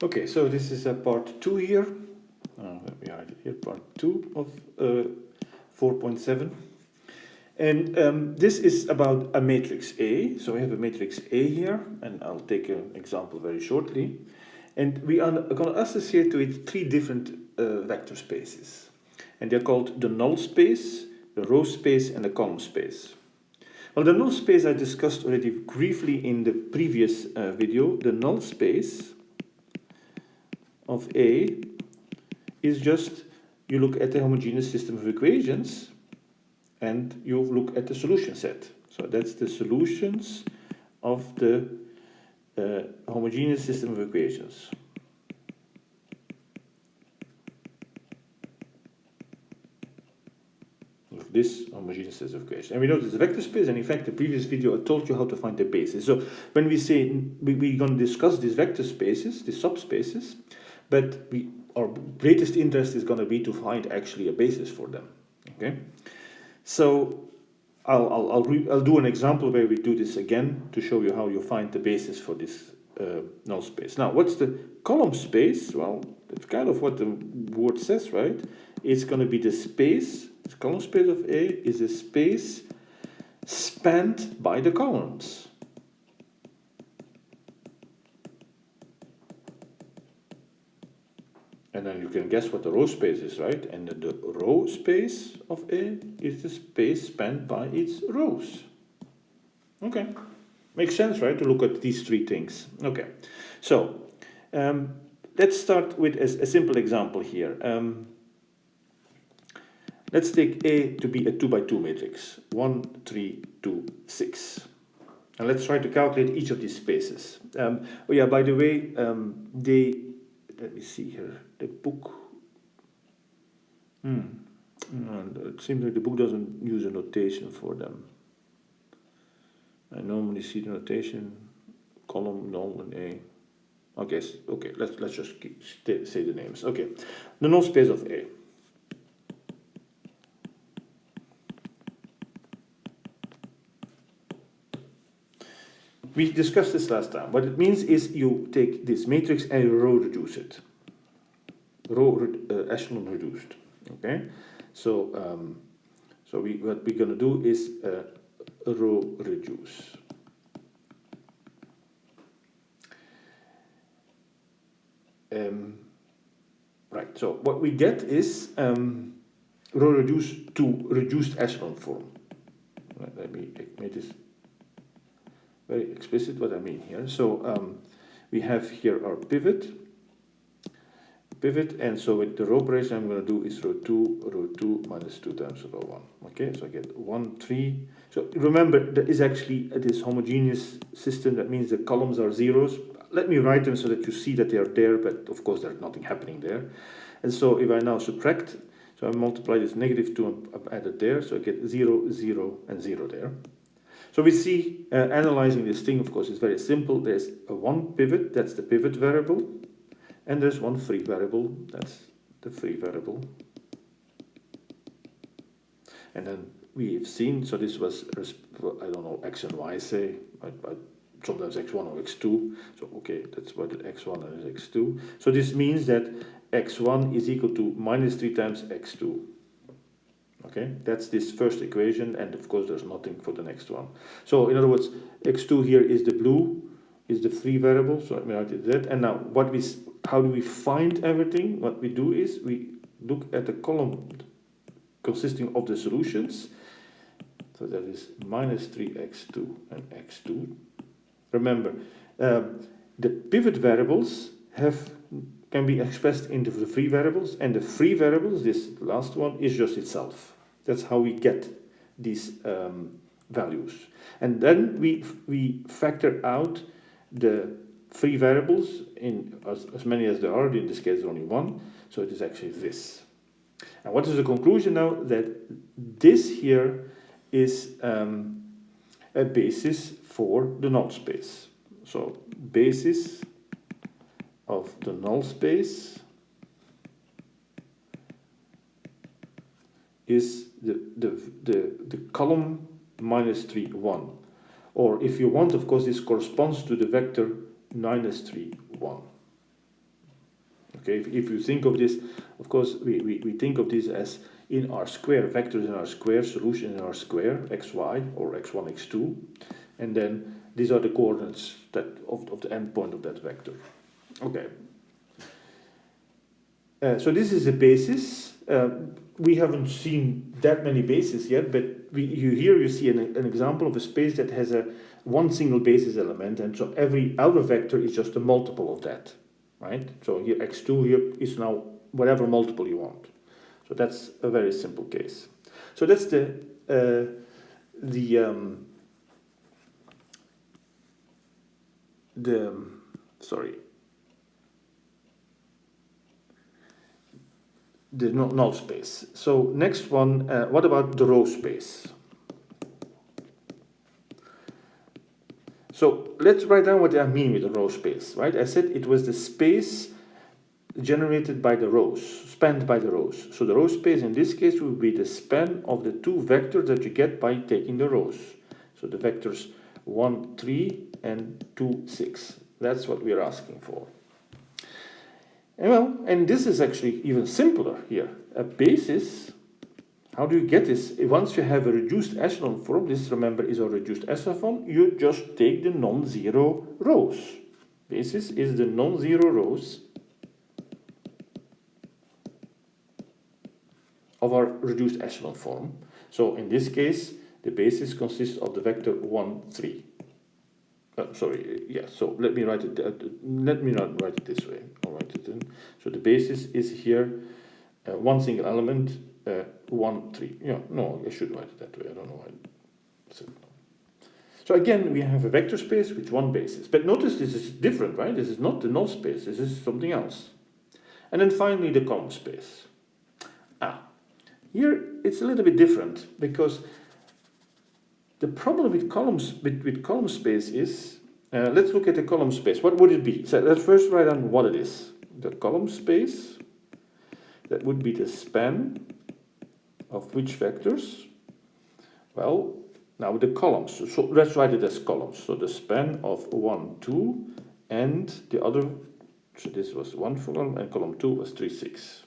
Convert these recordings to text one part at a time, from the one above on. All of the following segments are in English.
Okay, so this is part 2 here. Let me write it here, part 2 of 4.7. And this is about a matrix A. So we have a matrix A here, and I'll take an example very shortly. And we are going to associate to it 3 different vector spaces. And they're called the null space, the row space, and the column space. Well, the null space I discussed already briefly in the previous video. The null space of A is just, you look at the homogeneous system of equations and you look at the solution set. So that's the solutions of the homogeneous system of equations. Of this homogeneous system of equations. And we know this is a vector space, and in fact the previous video I told you how to find the basis. So when we say we're going to discuss these vector spaces, these subspaces, but our greatest interest is going to be to find actually a basis for them. Okay, so I'll do an example where we do this again to show you how you find the basis for this null space. Now, what's the column space? Well, it's kind of what the word says, right? It's going to be the space. The column space of A is a space spanned by the columns. And then you can guess what the row space is, right? And the row space of A is the space spanned by its rows. Okay, makes sense, right? To look at these 3 things. Okay, so let's start with a simple example here. Let's take A to be a 2 by 2 matrix, 1, 3, 2, 6. And let's try to calculate each of these spaces. Oh yeah, by the way, let me see here, the book, it seems like the book doesn't use a notation for them. I normally see the notation, column, null, and A. Okay, let's just say the names. Okay, the null space of A. We discussed this last time. What it means is you take this matrix and you row reduce it. Echelon reduced. Okay, so what we're going to do is row reduce. Right. So what we get is row reduce to reduced echelon form. Let me make this very explicit what I mean here. So we have here our pivot, and so with the row operation I'm going to do is row 2 minus 2 times row 1. Okay, so I get 1, 3. So remember, there is actually this homogeneous system. That means the columns are zeros. Let me write them so that you see that they are there, but of course there's nothing happening there. And so if I now subtract, so I multiply this negative 2 and add it there, so I get 0, 0, and 0 there. So we see analyzing this thing, of course, is very simple. There's a 1 pivot, that's the pivot variable, and there's 1 free variable, that's the free variable. And then we've seen, so this was, I don't know, x and y say, sometimes x1 or x2. So okay, that's what x1 and x2. So this means that x1 is equal to minus 3 times x2. Okay, that's this first equation, and of course there's nothing for the next one. So in other words, x2 here is the blue, is the free variable, so let me write it that. And now how do we find everything? What we do is we look at the column consisting of the solutions. So that is minus 3x2 and x2. Remember, the pivot variables can be expressed into the free variables, and the free variables, this last one, is just itself. That's how we get these values. And then we factor out the free variables in as many as there are. In this case, only 1. So it is actually this. And what is the conclusion now? That this here is a basis for the null space. So basis of the null space is the column minus 3, 1. Or if you want, of course, this corresponds to the vector minus 3, 1. Okay, if you think of this, of course, we think of this as in our square, vectors in our square, solution in our square, xy, or x1, x2, and then these are the coordinates that of the endpoint of that vector. Okay. So this is a basis. We haven't seen that many bases yet, but here you see an example of a space that has one single basis element, and so every outer vector is just a multiple of that, right? So here x2 here is now whatever multiple you want. So that's a very simple case. So that's the null space. So next one, what about the row space? So let's write down what I mean with the row space, right? I said it was the space generated by the rows, spanned by the rows. So the row space in this case will be the span of the two vectors that you get by taking the rows. So the vectors 1, 3 and 2, 6. That's what we are asking for. And this is actually even simpler here. A basis, how do you get this? Once you have a reduced echelon form, this, remember, is a reduced echelon form, you just take the non-zero rows. Basis is the non-zero rows of our reduced echelon form. So in this case, the basis consists of the vector 1, 3. So let me write it. Let me not write it this way. I'll write it in. So the basis is here one single element, 1, 3. Yeah, no, I should write it that way. I don't know why I said no. So again, we have a vector space with one basis. But notice this is different, right? This is not the null space. This is something else. And then finally, the column space. Here it's a little bit different, because the problem with columns with column space is, let's look at the column space. What would it be? So let's first write down what it is. The column space, that would be the span of which vectors? Well, now the columns. So let's write it as columns. So the span of 1, 2, and the other, so this was 1 column, and column 2 was 3, 6.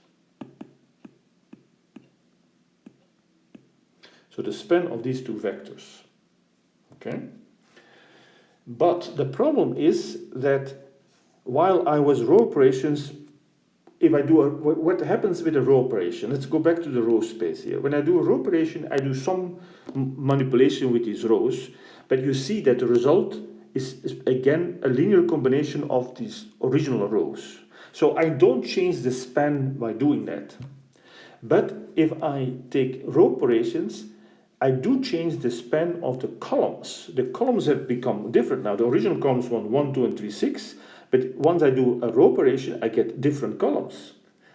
So the span of these two vectors, okay? But the problem is that while I was row operations, if I do what happens with a row operation? Let's go back to the row space here. When I do a row operation, I do some manipulation with these rows, but you see that the result is again a linear combination of these original rows. So I don't change the span by doing that. But if I take row operations, I do change the span of the columns. The columns have become different now. The original columns were 1, 2, and 3, 6. But once I do a row operation, I get different columns.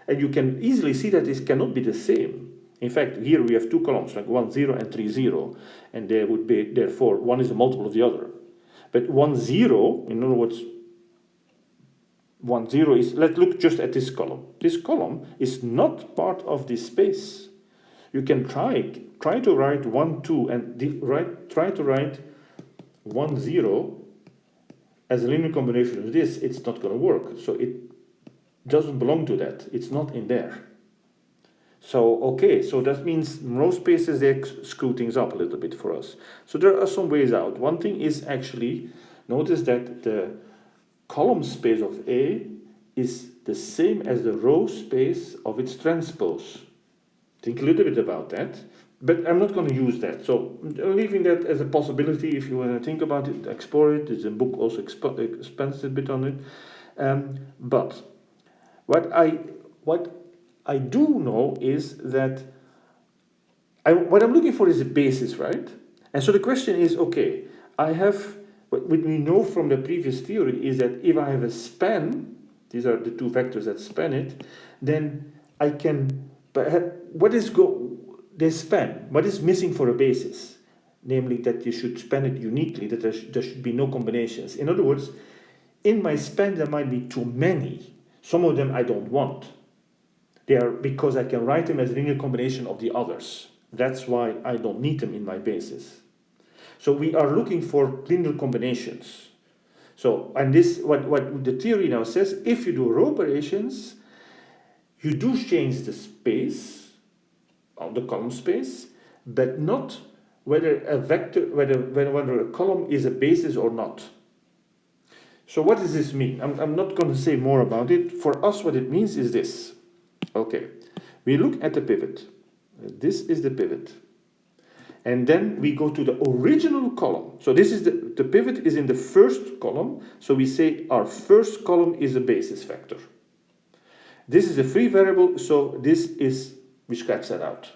And you can easily see that this cannot be the same. In fact, here we have two columns, like 1, 0 and 3, 0. And there would be, therefore, one is a multiple of the other. But 1, 0, in other words, 1, 0 is, let's look just at this column. This column is not part of this space. You can try to write 1, 2, and try to write 1, 0 as a linear combination of this. It's not going to work. So it doesn't belong to that. It's not in there. So, okay, so that means row spaces, they screw things up a little bit for us. So there are some ways out. One thing is actually, notice that the column space of A is the same as the row space of its transpose. Think a little bit about that, but I'm not going to use that. So I'm leaving that as a possibility. If you want to think about it, explore it. There's a book also expands a bit on it. But what I do know is that what I'm looking for is a basis, right? And so the question is, okay, what we know from the previous theory is that if I have a span, these are the two vectors that span it, then I can. But they span. What is missing for a basis? Namely, that you should span it uniquely, that there should be no combinations. In other words, in my span there might be too many. Some of them I don't want. They are because I can write them as a linear combination of the others. That's why I don't need them in my basis. So we are looking for linear combinations. So, and this, what the theory now says, if you do row operations, You do change the space on the column space, but not whether a vector, whether a column is a basis or not. So what does this mean? I'm not going to say more about it. For us, what it means is this. Okay, we look at the pivot. This is the pivot. And then we go to the original column. So this is the pivot is in the first column. So we say our first column is a basis vector. This is a free variable, so we scratch that out.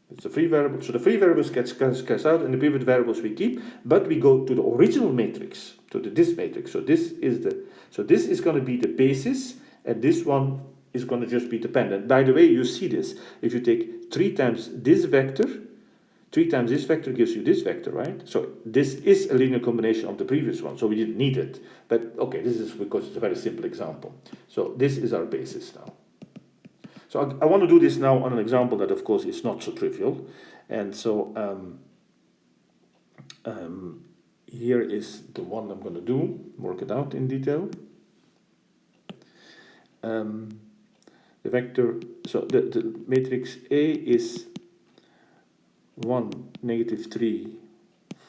It's a free variable, so the free variables get scratched out and the pivot variables we keep, but we go to the original matrix, to this matrix. So this is going to be the basis, and this one is going to just be dependent. By the way, you see this. If you take 3 times this vector, 3 times this vector gives you this vector, right? So this is a linear combination of the previous one, so we didn't need it. But okay, this is because it's a very simple example. So this is our basis now. So I want to do this now on an example that, of course, is not so trivial. And so here is the one I'm going to do, work it out in detail. The vector, so the matrix A is 1, -3,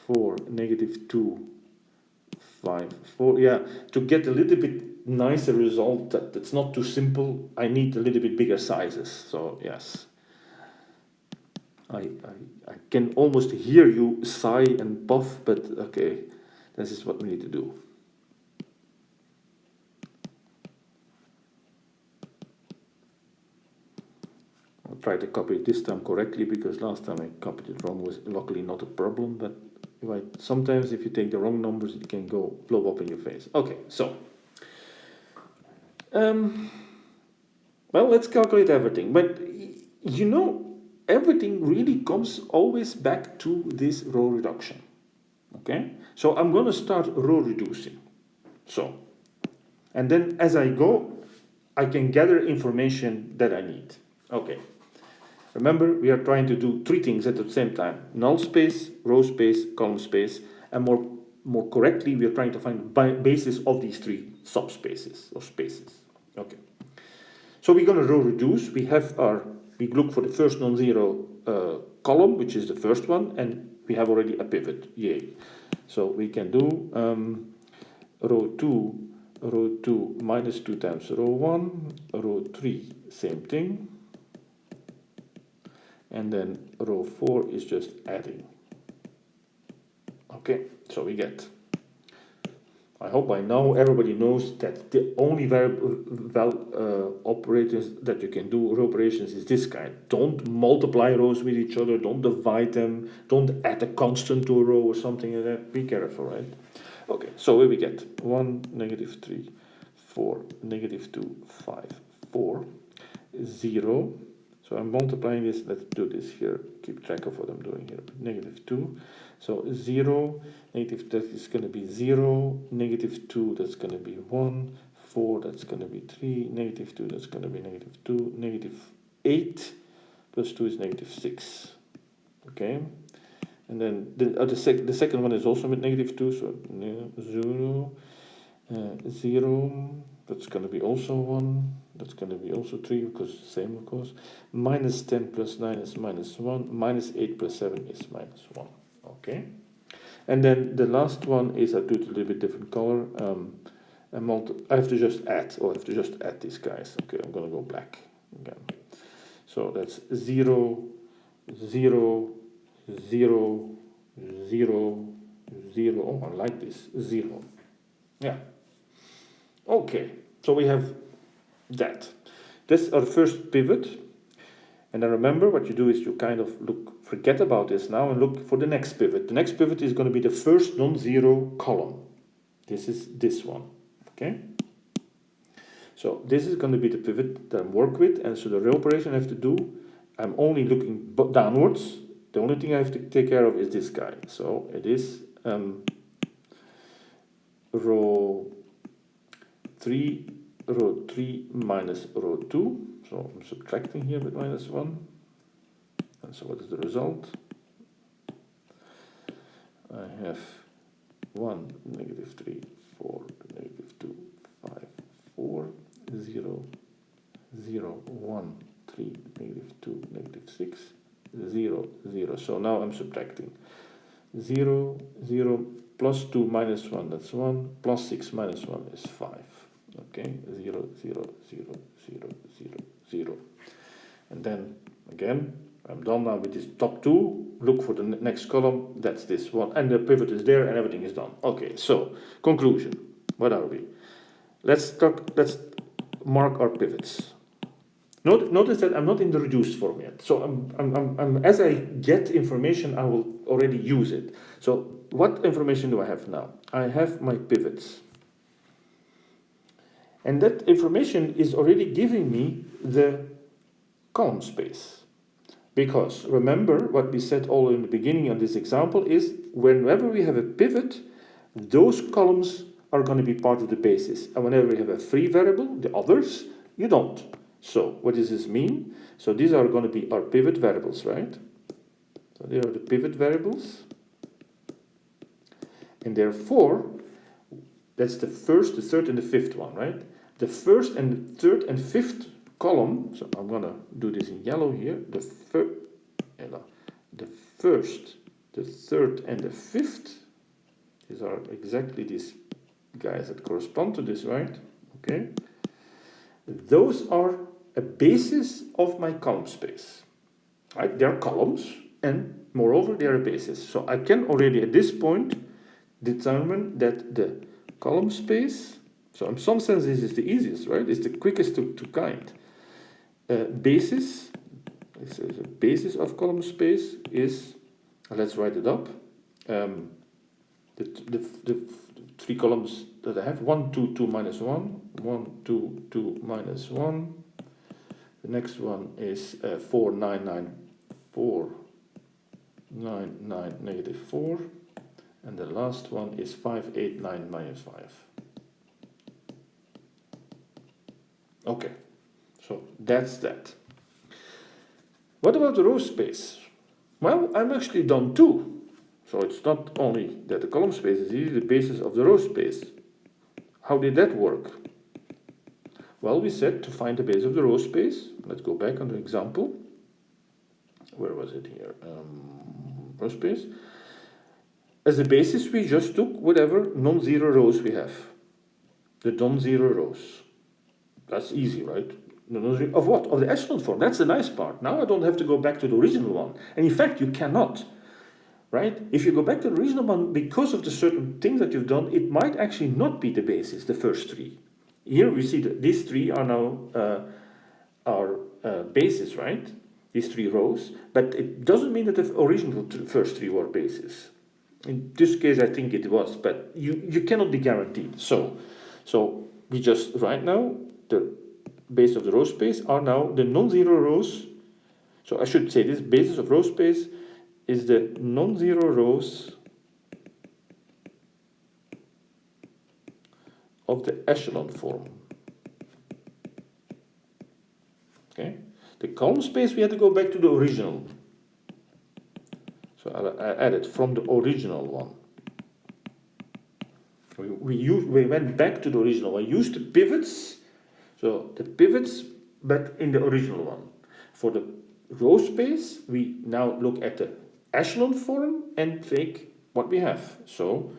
4, -2, 5, 4. Yeah, to get a little bit nicer result that's not too simple, I need a little bit bigger sizes. So yes, I can almost hear you sigh and puff, but okay, this is what we need to do. I'll try to copy it this time correctly, because last time I copied it wrong was luckily not a problem, but sometimes if you take the wrong numbers, it can blow up in your face. Okay, so well, let's calculate everything. But you know, everything really comes always back to this row reduction. Okay, so I'm going to start row reducing. So, and then as I go, I can gather information that I need. Okay. Remember, we are trying to do 3 things at the same time: null space, row space, column space, and more correctly, we are trying to find the basis of these 3 subspaces or spaces. Okay. So we're going to row reduce. We look for the first non-zero column, which is the first one, and we have already a pivot. Yay! So we can do row 2 minus 2 times row 1, row 3, same thing. And then row 4 is just adding. Okay, so we get. I hope by now everybody knows that the only operators that you can do, row operations, is this kind. Don't multiply rows with each other, don't divide them, don't add a constant to a row or something like that. Be careful, right? Okay, so here we get 1, -3, 4, -2, 5, 4, 0. So I'm multiplying this. Let's do this here. Keep track of what I'm doing here. -2. So 0, negative, that is going to be 0. -2, that's going to be 1. 4, that's going to be 3. -2, that's going to be -2. -8 plus 2 is -6. Okay. And then the second one is also with -2. So 0, 0. That's going to be also 1. That's going to be also 3, because same, of course. -10 plus 9 is -1. -8 plus 7 is -1. Okay. And then the last one is, I do it a little bit different color. I have to just add, these guys. Okay, I'm going to go black again. So that's 0, 0, 0, 0, 0. Oh, I like this. 0. Yeah. Okay, so we have that. That's our first pivot. And then remember, what you do is you kind of forget about this now and look for the next pivot. The next pivot is going to be the first non-zero column. This is this one, okay? So this is going to be the pivot that I work with, and so the row operation I have to do, I'm only looking downwards. The only thing I have to take care of is this guy. So it is row 3 minus row 2. So I'm subtracting here with -1. And so what is the result? I have 1, -3, 4, -2, 5, 4, 0, 0, 1, 3, -2, -6, 0, 0. So now I'm subtracting. 0, 0, plus 2 minus 1, that's 1, plus 6 minus 1 is 5. Okay, 0, 0, 0, 0, 0, 0. And then again, I'm done now with this top two. Look for the next column, that's this one, and the pivot is there and everything is done. Okay, so conclusion, what are we? Let's mark our pivots. Notice that I'm not in the reduced form yet. So as I get information, I will already use it. So what information do I have now? I have my pivots. And that information is already giving me the column space. Because remember what we said all in the beginning of this example is whenever we have a pivot, those columns are going to be part of the basis. And whenever we have a free variable, the others, you don't. So what does this mean? So these are going to be our pivot variables, right? So they are the pivot variables. And therefore, that's the first, the third, and the fifth one, right? The first and the third and fifth column, so I'm going to do this in yellow here, the first, the third, and the fifth, these are exactly these guys that correspond to this, right? Okay. Those are a basis of my column space, right? They're columns, and moreover, they're a basis. So I can already at this point determine that the column space, so in some sense this is the easiest, right? It's the quickest to kind. Basis, this is a basis of column space is, let's write it up. The three columns that I have, 1, 2, 2, minus 1, 1, 2, 2, minus 1. The next one is 4, 9, 9, 4, 9, 9, negative 4. And the last one is 5, 8, 9, minus 5. Okay, so that's that. What about the row space? Well, I'm actually done too. So it's not only that the column space is the basis of the row space. How did that work? Well, we said to find the base of the row space. Let's go back on the example. Where was it here? Row space. As a basis, we just took whatever non-zero rows we have. The non-zero rows. That's easy, right? Of what? Of the echelon form. That's the nice part. Now I don't have to go back to the original one. And in fact, you cannot. Right? If you go back to the original one, because of the certain things that you've done, it might actually not be the basis, the first three. Here we see that these three are now our basis, right? These three rows. But it doesn't mean that the original first three were basis. In this case, I think it was, but you cannot be guaranteed. So we just, right now, the base of the row space are now the non-zero rows. So I should say this basis of row space is the non-zero rows of the echelon form. Okay, the column space we had to go back to the original. So I added from the original one. We went back to the original one. Used the pivots, so the pivots, but in the original one. For the row space, we now look at the echelon form and take what we have. So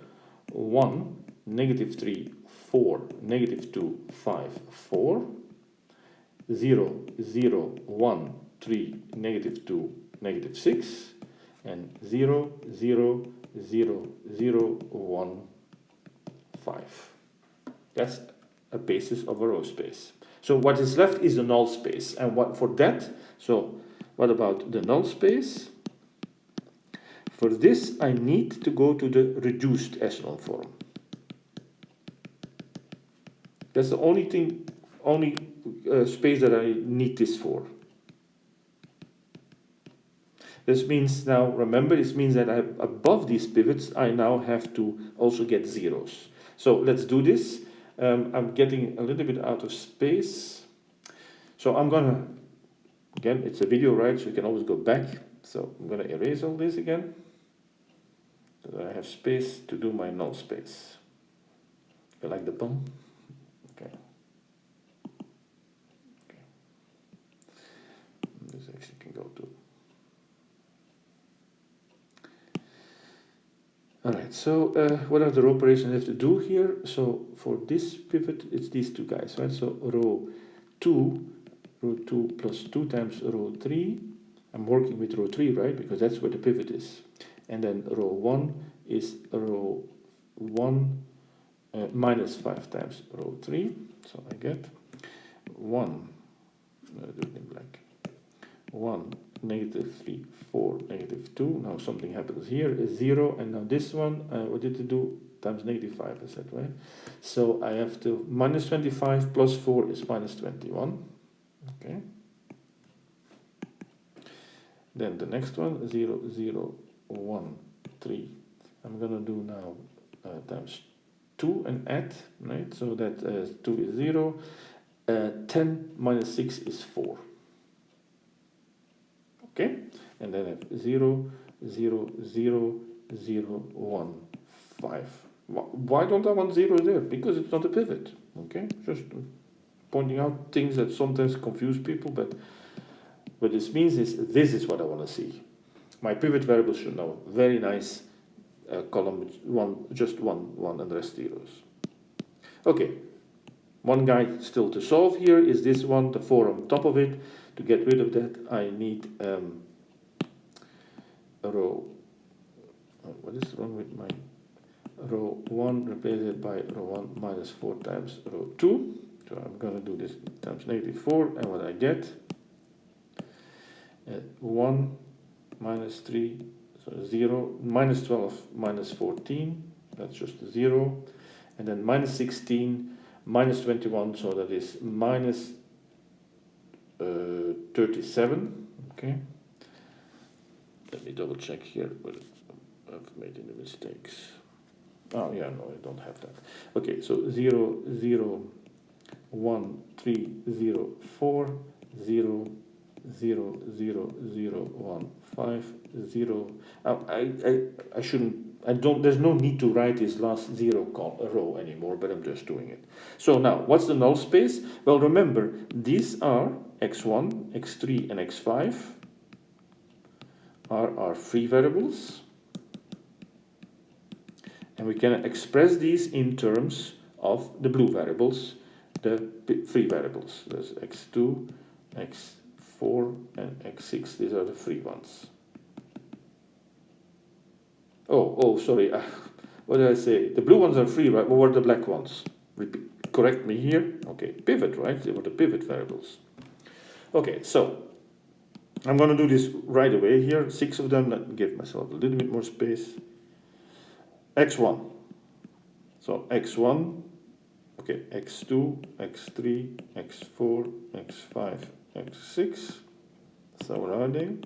1, -3, 4, -2, 5, 4, 0, 0, 1, 3, -2, -6, and 0, 0, 0, 0, 1, 5. That's a basis of a row space. So what is left is the null space. And what for that? So what about the null space? For this, I need to go to the reduced echelon form. That's the only thing, space that I need this for. This means now, remember, this means that above these pivots, I now have to also get zeros. So let's do this. I'm getting a little bit out of space. So I'm gonna, again, it's a video, right? So you can always go back. So I'm gonna erase all this again. So I have space to do my null space. You like the pun? Okay. 2. Alright, so what are the row operations I have to do here? So for this pivot, it's these two guys, right? So row 2 plus 2 times row 3. I'm working with row 3, right? Because that's where the pivot is. And then row 1 is row 1 minus 5 times row 3. So I get 1, I'll do it in black, 1, negative 3, 4, negative 2. Now something happens here, is 0, and now this one, what did it do? Times negative 5, I said, right? So I have to, minus 25 plus 4 is minus 21. Okay. Then the next one, 0, 0, 1, 3. I'm going to do now times 2 and add, right? So that 2 is 0. 10 minus 6 is 4. Okay? And then I have 0, 0, 0, 0, 1, 5. Why don't I want 0 there? Because it's not a pivot. Okay? Just pointing out things that sometimes confuse people, but what this means is this is what I want to see. My pivot variable should know very nice column with just one and the rest zeros. Okay, one guy still to solve here is this one, the 4 on top of it. To get rid of that, I need a row. What is wrong with my row 1? Replace it by row 1 minus 4 times row 2. So I'm going to do this times negative 4, and what I get, 1 minus 3, so 0, minus 12 minus 14, that's just 0, and then minus 16 minus 21, so that is minus 37. Okay, let me double check here what I've made any mistakes. Oh yeah, no, I don't have that. Okay, so 0, 0, 1, 3, 0, 4, 0, 0, 0, 0, 1, 5, 0. I shouldn't, there's no need to write this last 0 row anymore, but I'm just doing it. So now, what's the null space? Well, remember, these are x1, x3, and x5 are our free variables. And we can express these in terms of the blue variables, the free variables. There's x2, x4, and x6. These are the free ones. Oh, sorry. What did I say? The blue ones are free, right? What were the black ones? Correct me here. Okay, pivot, right? They were the pivot variables. Okay, so I'm going to do this right away here. 6 of them. Let me give myself a little bit more space. x1. So x1, okay, x2, x3, x4, x5, x6. So where are they?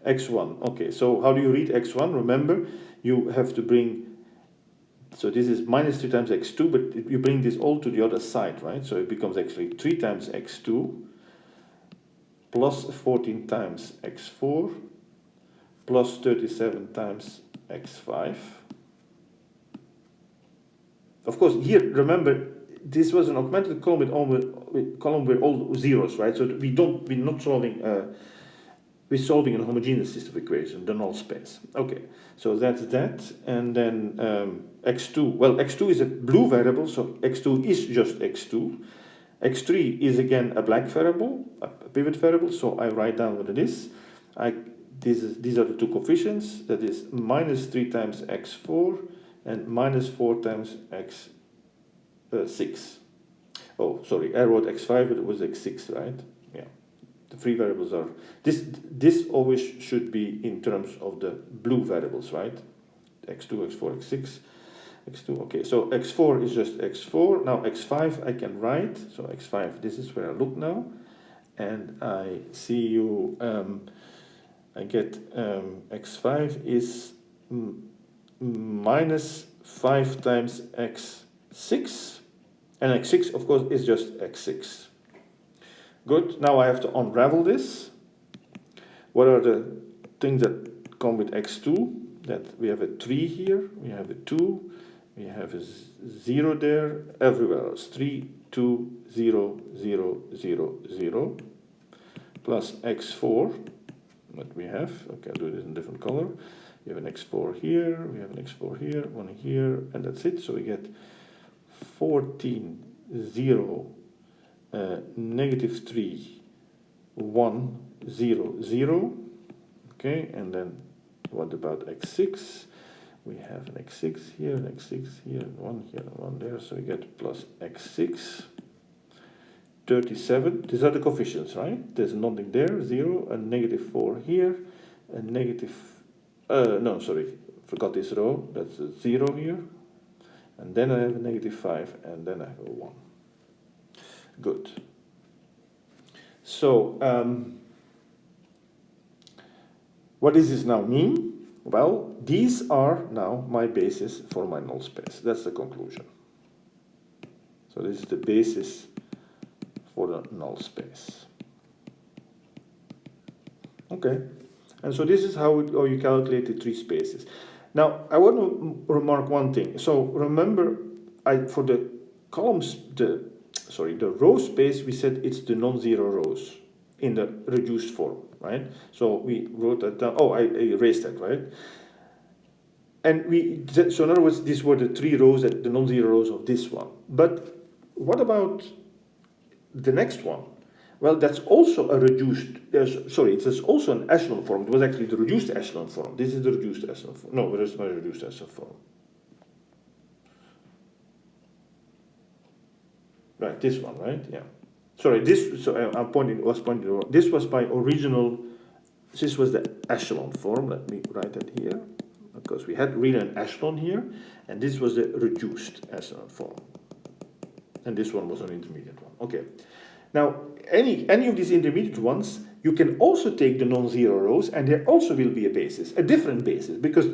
x1. Okay, so how do you read x1? Remember, you have to bring, so this is minus 3 times x2, but you bring this all to the other side, right? So it becomes actually 3 times x2 plus 14 times x4 plus 37 times x5. Of course, here, remember, this was an augmented column with all zeros, right? So we're not solving, we're solving a homogeneous system of equations, the null space. Okay, so that's that, and then x2. Well, x2 is a blue variable, so x2 is just x2. x3 is again a black variable, a pivot variable, so I write down what it is. These are the two coefficients, that is minus 3 times x4 and minus 4 times x6. Oh, sorry, I wrote x5, but it was x6, right? Yeah, the free variables are, this always should be in terms of the blue variables, right? x2, x4, x6, x2, okay, so x4 is just x4, now x5 I can write, so x5, this is where I look now, and I see you, I get x5 is minus 5 times x6, and x6 of course is just x6. Good, now I have to unravel this. What are the things that come with x2? That we have a 3 here, we have a 2, we have a 0 there, everywhere else. 3, 2, 0, 0, 0, 0, plus x4. that we have. Okay, I'll do this in a different color. We have an x4 here, we have an x4 here, one here, and that's it. So we get 14, 0, negative 3, 1, 0, 0. Okay, and then what about x6? We have an x6 here, an x6 here, one here, and one there. So we get plus x6. 37, these are the coefficients, right? There's nothing there, 0, and negative 4 here, and negative, no, sorry, forgot this row, that's a 0 here, and then I have a negative 5, and then I have a 1. Good. So, what does this now mean? Well, these are now my basis for my null space. That's the conclusion. So this is the basis for the null space. Okay, and so this is how you calculate the three spaces. Now I want to remark one thing. So remember, for the columns, the row space, we said it's the non-zero rows in the reduced form, right? So we wrote that down. Oh, I erased that, right? And so in other words, these were the three rows, the non-zero rows of this one. But what about the next one? Well, that's also a reduced, it's also an echelon form. It was actually the reduced echelon form. This is the reduced echelon form. No, where is my reduced echelon form? Right, this one, right? Yeah. Sorry, this, so I'm pointing, this was my original, this was the echelon form. Let me write that here, because we had really an echelon here, and this was the reduced echelon form. And this one was an intermediate one. Okay. Now, any of these intermediate ones, you can also take the non-zero rows, and there also will be a basis, a different basis, because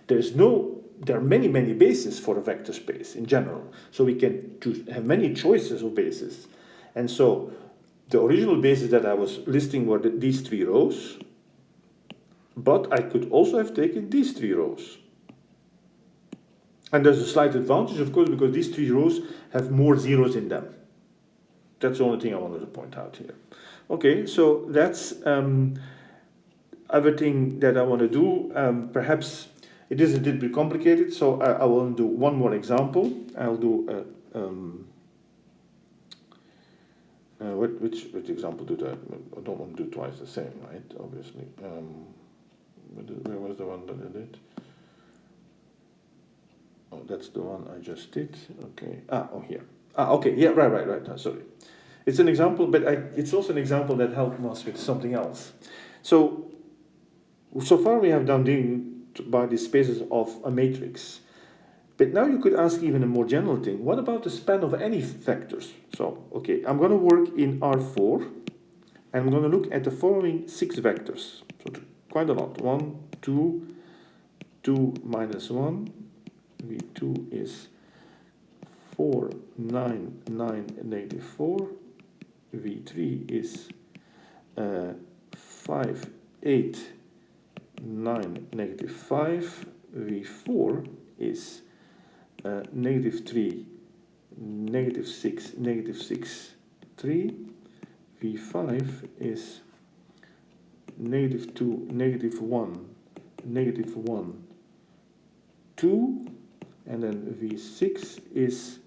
there are many bases for a vector space in general. So we can have many choices of bases. And so the original basis that I was listing were these three rows, but I could also have taken these three rows. And there's a slight advantage, of course, because these three rows have more zeros in them. That's the only thing I wanted to point out here. Okay, so that's everything that I want to do. Perhaps it is a little bit complicated, so I will do one more example. I'll do which example do that? I don't want to do twice the same, right? Obviously. Where was the one that I did? Oh, that's the one I just did. Okay. Here. Okay. Yeah. Right. Sorry. It's an example, but it's also an example that helps us with something else. So far we have done dealing by the spaces of a matrix. But now you could ask even a more general thing. What about the span of any vectors? So, okay, I'm going to work in R4, and I'm going to look at the following 6 vectors. So quite a lot. 1, 2, 2 minus 1. V2 is 4, 9, 9, negative 4. V3 is 5, 8, 9, negative 5. V4 is negative 3, negative 6, negative 6, 3. V5 is negative 2, negative 1, negative 1, 2. And then V6 is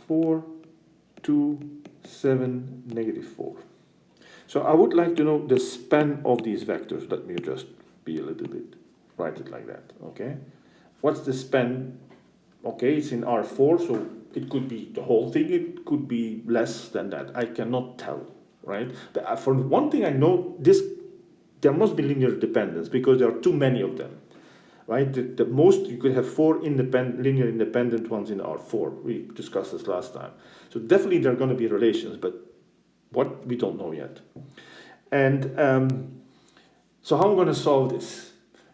4, 2, 7, negative 4. So I would like to know the span of these vectors. Let me just be a little bit, write it like that, okay? What's the span? Okay, it's in R4, so it could be the whole thing, it could be less than that. I cannot tell, right? But for one thing I know, there must be linear dependence because there are too many of them, right? The most, you could have 4 linear independent ones in R4. We discussed this last time. So definitely there are going to be relations, but what, we don't know yet. And so how am I going to solve this?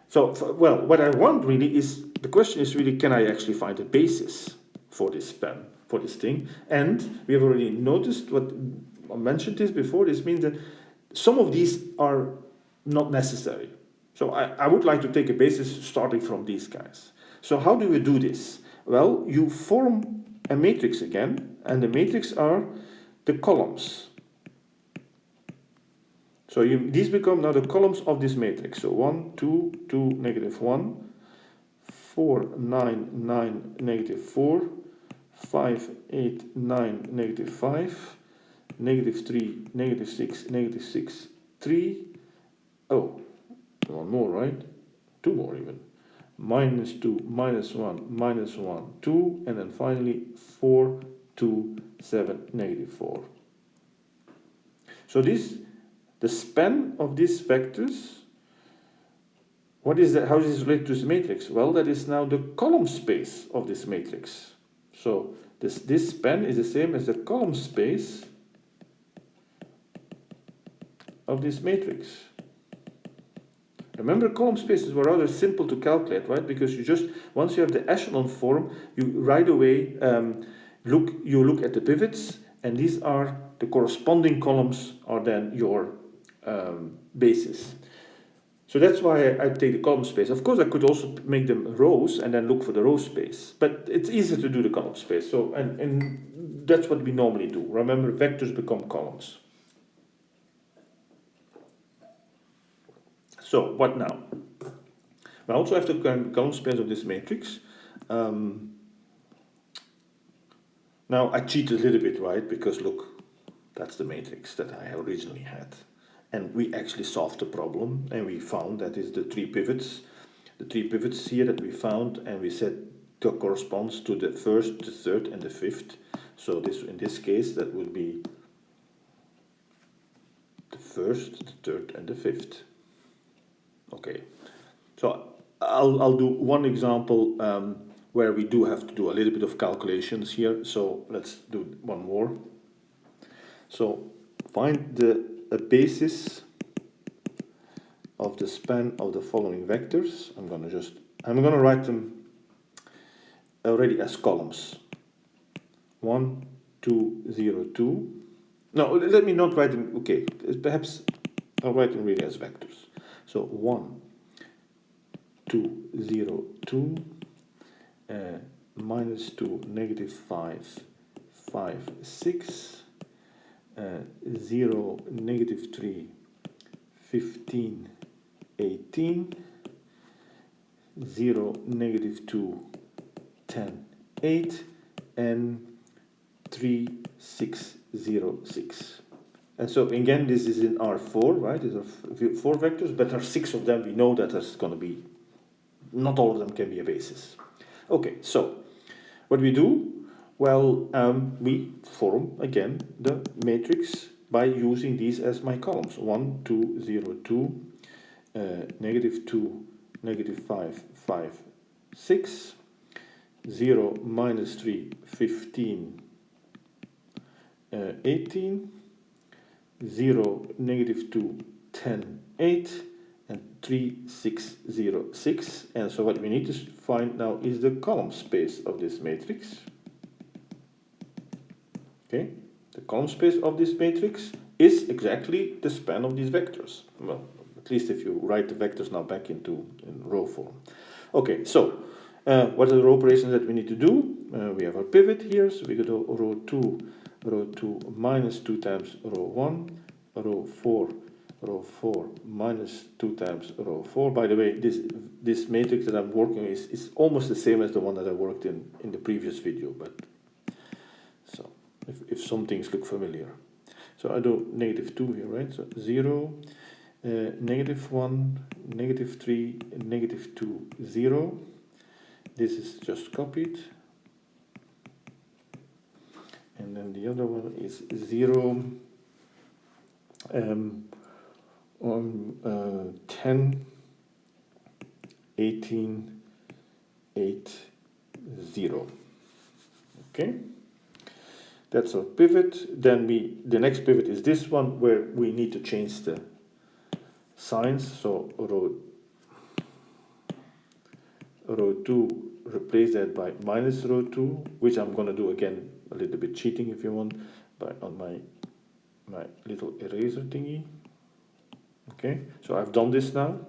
So, well, what I want really is, the question is really, can I actually find a basis for this span, for this thing? And we have already noticed, what I mentioned this before, this means that some of these are not necessary. So I would like to take a basis starting from these guys. So how do we do this? Well, you form a matrix again, and the matrix are the columns. So these become now the columns of this matrix. So 1, 2, 2, negative 1, 4, 9, 9, negative 4, 5, 8, 9, negative 5, negative 3, negative 6, 3. Oh, one more, right? Two more even. Minus 2, minus 1, minus 1, 2, and then finally 4, 2, 7, negative 4. So the span of these vectors, how is this related to this matrix? Well, that is now the column space of this matrix. So this span is the same as the column space of this matrix. Remember, column spaces were rather simple to calculate, right? Because once you have the echelon form, you right away look at the pivots, and these are the corresponding columns are then your bases. So that's why I take the column space. Of course, I could also make them rows and then look for the row space, but it's easier to do the column space. So and that's what we normally do. Remember, vectors become columns. So what now? I also have the column space of this matrix. Now I cheated a little bit, right? Because look, that's the matrix that I originally had. And we actually solved the problem, and we found that is the three pivots here that we found, and we said that corresponds to the first, the third, and the fifth. So in this case, that would be the first, the third, and the fifth. Okay, so I'll do one example where we do have to do a little bit of calculations here. So let's do one more. So find a basis of the span of the following vectors. I'm gonna write them already as columns. 1, 2, 0, 2. No, let me not write them. Okay, perhaps I'll write them really as vectors. So 1, 2, 0, 2, minus 2, negative 5, 5, 6, 0, negative 3, 15, 18, 0, negative 2, 10, 8, and 3, 6, 0, 6. And so again, this is in R4, right? These are 4 vectors, but there are 6 of them. We know that there's going to be, not all of them can be a basis. Okay, so what we do, well, we form again the matrix by using these as my columns. 1, 2, 0, 2, negative 2, negative 5, 5, 6, 0, minus 3, 15, 18, 0, negative 2, 10, 8, and 3, 6, 0, 6. And so what we need to find now is the column space of this matrix. Okay, the column space of this matrix is exactly the span of these vectors. Well, at least if you write the vectors now back in row form. Okay, so what are the row operations that we need to do? We have our pivot here, so we go to row 2 minus 2 times row 1, row 4 minus 2 times row 4. By the way, this matrix that I'm working is almost the same as the one that I worked in the previous video, but so if some things look familiar. So I do negative 2 here, right? So 0, negative 1, negative 3, negative 2, 0. This is just copied. And then the other one is 0, 10, 18, 8, 0. Okay, that's our pivot. Then the next pivot is this one, where we need to change the signs. So row 2, replace that by minus row 2, which I'm going to do again, a little bit cheating if you want, on my little eraser thingy. Okay, so I've done this now.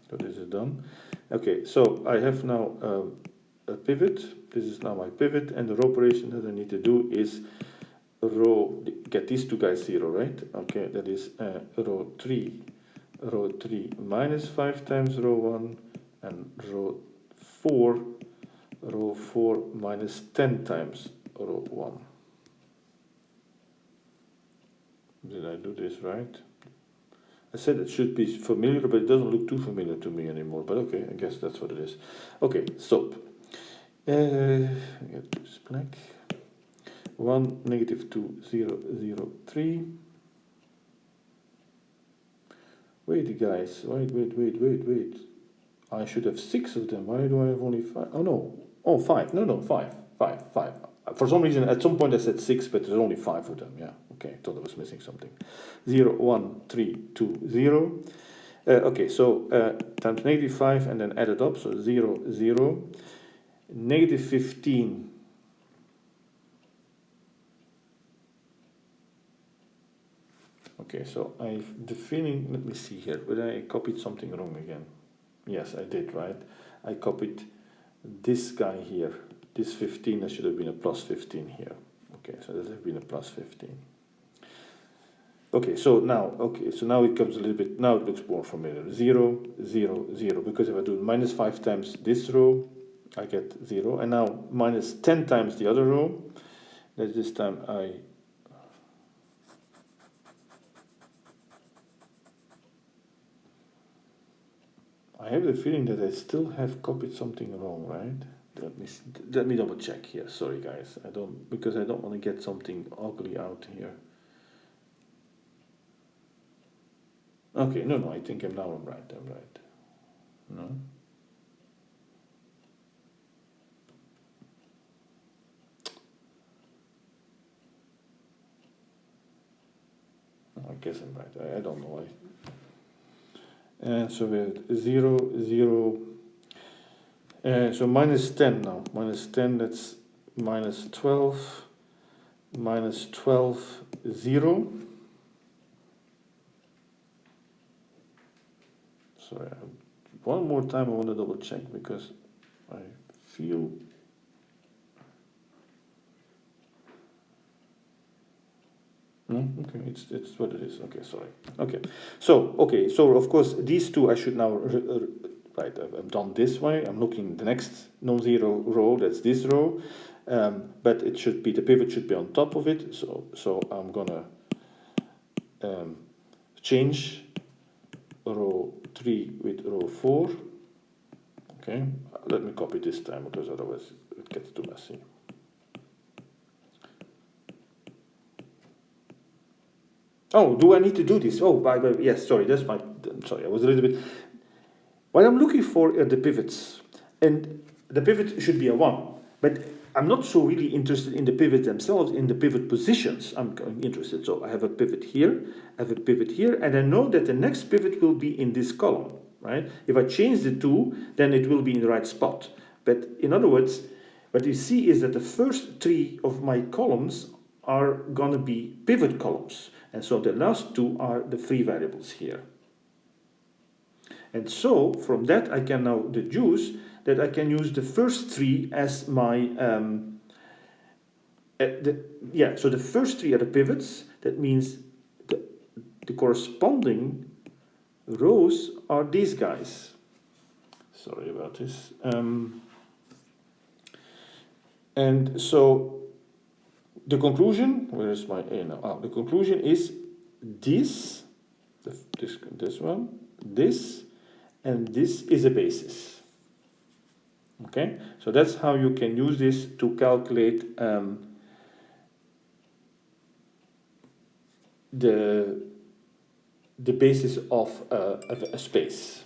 So this is done. Okay, so I have now a pivot. This is now my pivot, and the row operation that I need to do is row, get these two guys 0, right? Okay, that is row 3 minus 5 times row 1, and row 4 minus 10 times row 1. Did I do this right? I said it should be familiar, but it doesn't look too familiar to me anymore. But okay, I guess that's what it is. Okay, stop. Get this blank. 1, negative 2, 0, 0, 3. Wait, guys. Wait. I should have 6 of them. Why do I have only 5? Oh, no. Oh, 5. No, 5. For some reason, at some point I said 6, but there's only 5 of them. Yeah, okay. I thought I was missing something. 0, 1, 3, 2, 0. Okay, so times negative 5 and then add it up. So 0, 0. Negative 15. Okay, so I've the feeling, let me see here, but I copied something wrong again. Yes, I did, right? I copied this guy here. This 15, that should have been a plus 15 here. Okay, so that would have been a plus 15. Okay, so now it comes a little bit, now it looks more familiar. 0, 0, 0, because if I do minus 5 times this row, I get 0. And now minus 10 times the other row, that this time I have the feeling that I still have copied something wrong, right? Let me double check here. Sorry, guys. Because I don't want to get something ugly out here. Okay, no. I think I'm right. No. I guess I'm right. I don't know why. And so we have 0, 0. So minus 10 now. Minus 10, that's minus 12. Minus 12, 0. Sorry, one more time I want to double check because I feel... No? Okay, it's what it is. Okay, sorry. Okay, so of course these two I should now right. I've done this way. I'm looking the next non-zero row. That's this row, but it should be the pivot should be on top of it. So I'm gonna change row 3 with row 4. Okay, let me copy this time because otherwise it gets too messy. Oh, do I need to do this? Oh, yes, sorry, sorry, I was a little bit... What I'm looking for are the pivots, and the pivot should be a 1, but I'm not so really interested in the pivot themselves, in the pivot positions I'm interested. So I have a pivot here, and I know that the next pivot will be in this column, right? If I change the 2, then it will be in the right spot. But in other words, what you see is that the first 3 of my columns are going to be pivot columns. And so the last 2 are the free variables here. And so from that I can now deduce that I can use the first 3 as my, so the first 3 are the pivots. That means the corresponding rows are these guys. Sorry about this. And so the conclusion, where is my A now? The conclusion is this one, this, and this is a basis. Okay, so that's how you can use this to calculate the basis of a space.